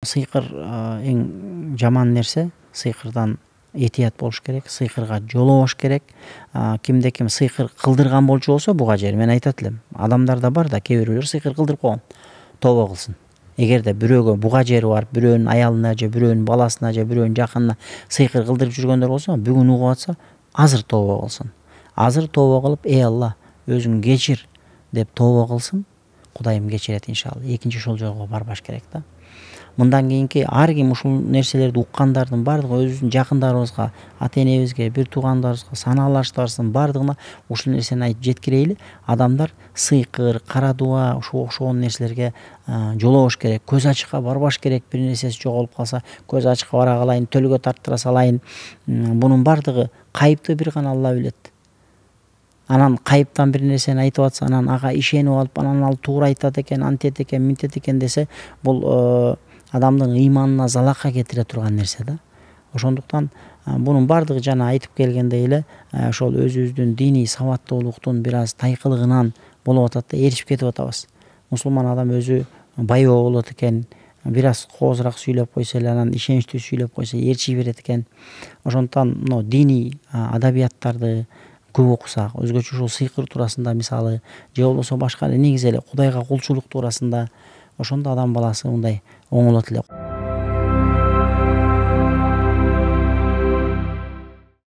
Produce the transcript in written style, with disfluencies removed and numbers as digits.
сыйкыр эң жаман нерсе. Сыйкырдан этият болуш керек, сыйкырга жолобош керек. Кимде ким сыйкыр кылдырган болчу болсо буга жер мен айтат элем. Адамдарда бар да кээ бирөөлөр сыйкыр кылдырып койгон. Тобо кылсын. Эгерде бирөөгө буга жери барып, бирөөнүн аялына же бирөөнүн баласына же бирөөнүн жакынына сыйкыр кылдырып жүргөндөр болсо, бүгүн угуп атса, азыр тобо кылсын. Азыр тобо кылып, эй Алла, өзүң кечир деп тобо кылсын. Кудайым кечирет иншалла. Экинчи ошол жолго барбаш керек да. Мындан кийинки ар ким ушул нерселерди уккандардын бардыгы өзүбүздүн жакындарыбызга, ата-энебизге, бир туугандарыбызга, санаалаштарыбыздын бардыгына ушул нерсени айтып жеткирейли. Адамдар сыйкыр, кара дуа, ушуга окшогон нерселерге жолобош керек. Көз ачыкка барбаш керек. Бир нерсеси жоголуп калса, көз ачыкка бара калайын, төлгө тарттыра салайын. Бунун бардыгы кайыпты бир гана Алла билет. Анан кайыптан бир нерсени айтып атса, анан ага ишенип алып, анан ал туура айтат экен, антет экен, минтет экен десе, бул адамдын ыйманына залакка кетире турган нерсе да. Ошондуктан бунун бардыгы жана айтып келгендей эле ошол өзүбүздүн диний сабаттуулуктун бир аз тайкылыгынан болуп атат да, ээрчип кетип атабыз. Мусулман адам өзү байоо болот экен, бир аз коозураак сүйлөп койсо эле, анан ишеничтүү сүйлөп койсо ээрчи берет экен. Ошондуктан мына диний адабияттарды көп окусак, өзгөчө ушул сыйкыр туурасында мисалы, же болбосо башка негизи эле Кудайга кулчулук туурасында, ошондо адам баласы мындай оңолот эле.